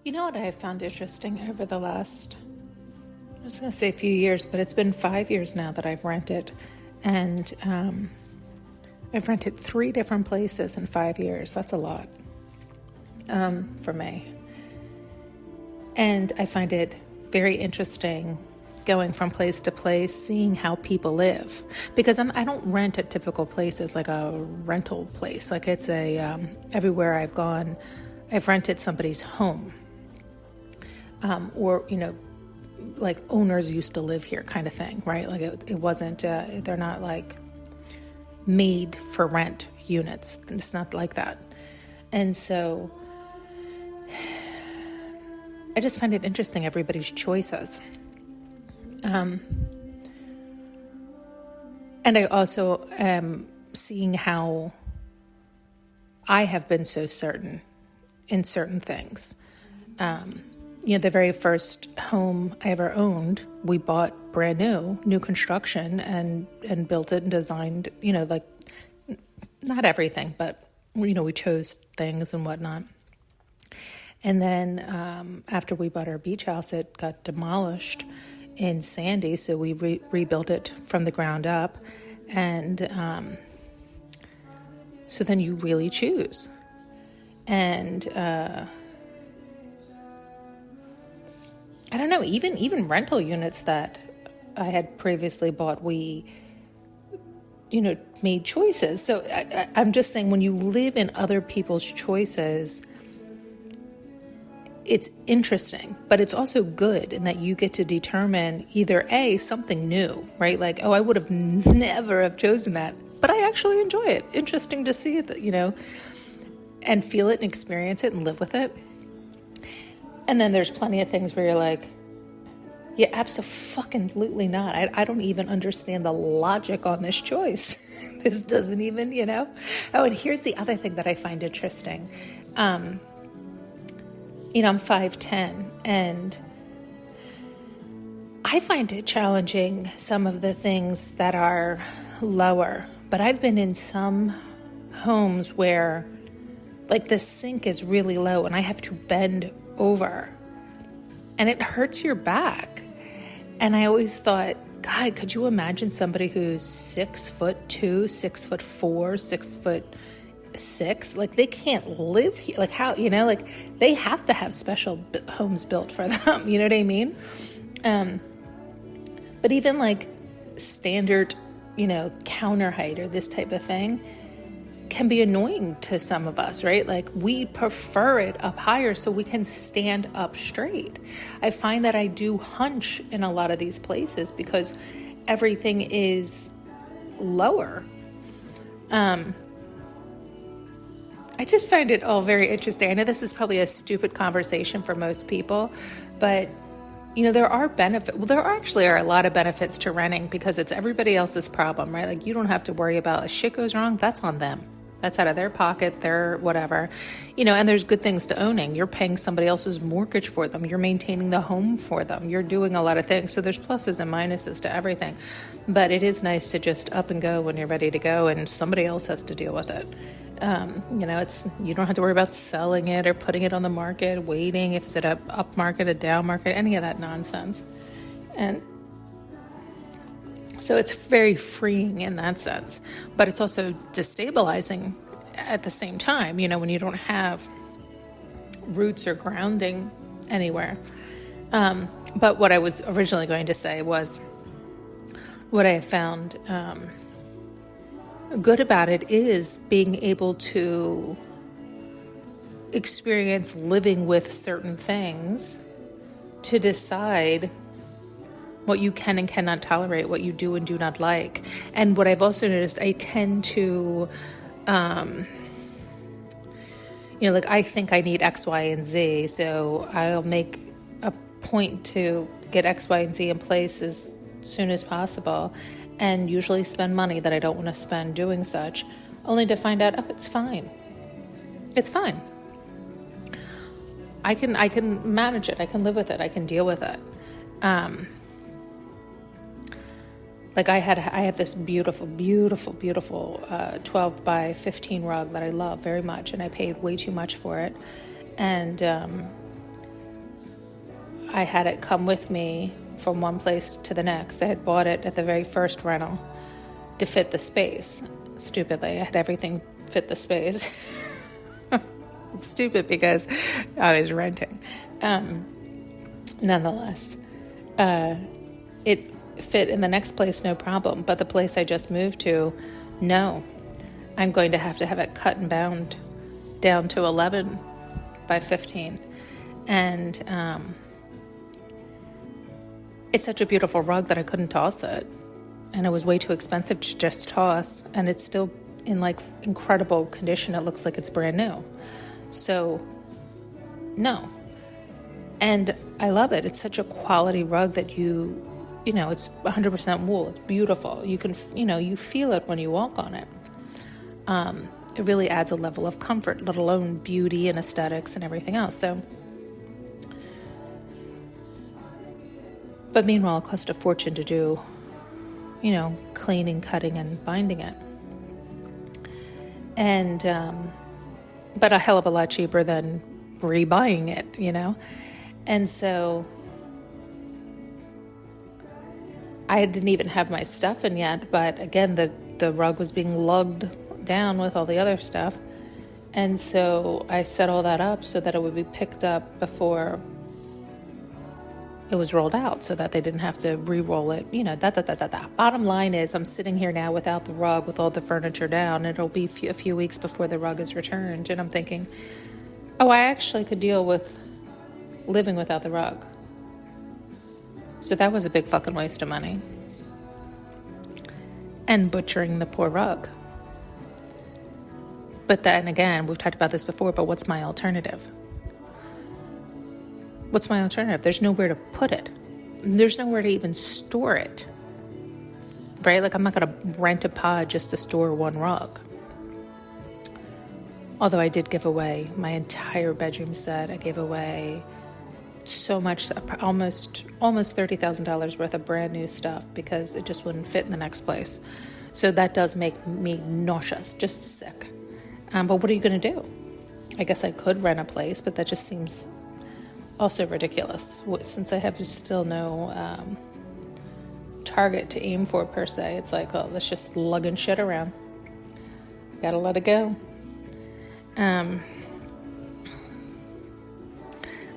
You know what I have found interesting over the last, I was going to say a few years, but it's been 5 years now that I've rented. And I've rented 3 different places in 5 years. That's a lot for me. And I find it very interesting going from place to place, seeing how people live. Because I don't rent at typical places like a rental place. Like it's everywhere I've gone, I've rented somebody's home. Or, like owners used to live here kind of thing, right? Like it wasn't, they're not like made for rent units. It's not like that. And so I just find it interesting, everybody's choices. And I also am seeing how I have been so certain in certain things. The very first home I ever owned, we bought brand new construction and built it and designed, like not everything, but, we chose things and whatnot. And then after we bought our beach house, it got demolished in Sandy. So we rebuilt it from the ground up. And so then you really choose. And I don't know, even rental units that I had previously bought, we, made choices. So I'm just saying, when you live in other people's choices, it's interesting, but it's also good in that you get to determine either something new, right? Like, I would have never have chosen that, but I actually enjoy it. Interesting to see it, and feel it and experience it and live with it. And then there's plenty of things where you're like, yeah, absolutely not. I don't even understand the logic on this choice. This doesn't even, Oh, and here's the other thing that I find interesting. I'm 5'10", and I find it challenging, some of the things that are lower. But I've been in some homes where, like, the sink is really low and I have to bend over and it hurts your back. And I always thought, God, could you imagine somebody who's 6'2", 6'4", 6'6"? Like, they can't live here. Like, how, like, they have to have special homes built for them. You know what I mean? But even like standard, counter height or this type of thing can be annoying to some of us, right? Like, we prefer it up higher so we can stand up straight. I find that I do hunch in a lot of these places because everything is lower. I just find it all very interesting. I know this is probably a stupid conversation for most people, but there are benefits. Well, there actually are a lot of benefits to renting because it's everybody else's problem, right? Like, you don't have to worry about if shit goes wrong, that's on them. That's out of their pocket, their whatever, and there's good things to owning. You're paying somebody else's mortgage for them. You're maintaining the home for them. You're doing a lot of things. So there's pluses and minuses to everything. But it is nice to just up and go when you're ready to go and somebody else has to deal with it. You don't have to worry about selling it or putting it on the market, waiting if it's at a up market, a down market, any of that nonsense. And so it's very freeing in that sense, but it's also destabilizing at the same time, when you don't have roots or grounding anywhere. But what I was originally going to say was what I have found good about it is being able to experience living with certain things to decide what you can and cannot tolerate, what you do and do not like. And what I've also noticed, I tend to, like, I think I need X, Y, and Z, so I'll make a point to get X, Y, and Z in place as soon as possible, and usually spend money that I don't want to spend doing such, only to find out, it's fine. It's fine. I can manage it. I can live with it. I can deal with it. Like I have this beautiful 12 by 15 rug that I love very much, and I paid way too much for it. And I had it come with me from one place to the next. I had bought it at the very first rental to fit the space. Stupidly, I had everything fit the space. It's stupid because I was renting. Nonetheless, it fit in the next place, no problem. But the place I just moved to, no. I'm going to have it cut and bound down to 11 by 15. And it's such a beautiful rug that I couldn't toss it. And it was way too expensive to just toss. And it's still in like incredible condition. It looks like it's brand new. So, no. And I love it. It's such a quality rug that you know, it's 100% wool. It's beautiful. You can, you feel it when you walk on it. It really adds a level of comfort, let alone beauty and aesthetics and everything else. So, but meanwhile, it cost a fortune to do, cleaning, cutting, and binding it. And, but a hell of a lot cheaper than rebuying it, And so I didn't even have my stuff in yet, but again, the rug was being lugged down with all the other stuff. And so I set all that up so that it would be picked up before it was rolled out, so that they didn't have to re-roll it, Bottom line is, I'm sitting here now without the rug, with all the furniture down. It'll be a few weeks before the rug is returned. And I'm thinking, I actually could deal with living without the rug. So that was a big fucking waste of money. And butchering the poor rug. But then again, we've talked about this before, but what's my alternative? What's my alternative? There's nowhere to put it. There's nowhere to even store it. Right? Like, I'm not going to rent a pod just to store one rug. Although I did give away my entire bedroom set. I gave away so much, almost $30,000 worth of brand new stuff, because it just wouldn't fit in the next place. So that does make me nauseous, just sick. But what are you going to do? I guess I could rent a place, but that just seems also ridiculous, since I have still no target to aim for per se. It's like, let's just lugging shit around. Gotta let it go.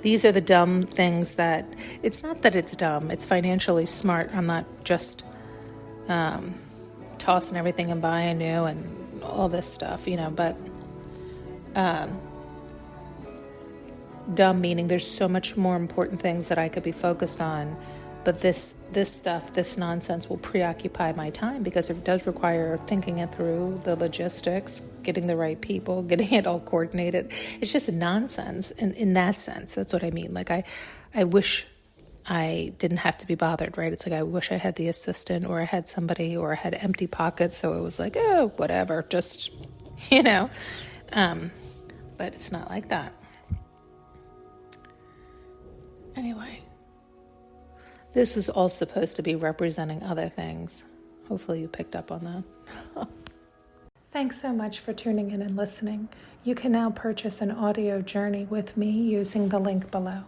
These are the dumb things that, it's not that it's dumb, it's financially smart. I'm not just tossing everything and buying new and all this stuff, but dumb meaning there's so much more important things that I could be focused on, but this stuff, this nonsense will preoccupy my time, because it does require thinking it through, the logistics, getting the right people, getting it all coordinated. It's just nonsense in that sense. That's what I mean. Like, I wish I didn't have to be bothered, right? It's like, I wish I had the assistant, or I had somebody, or I had empty pockets, so it was like, whatever, just, but it's not like that. Anyway, this was all supposed to be representing other things. Hopefully you picked up on that. Thanks so much for tuning in and listening. You can now purchase an audio journey with me using the link below.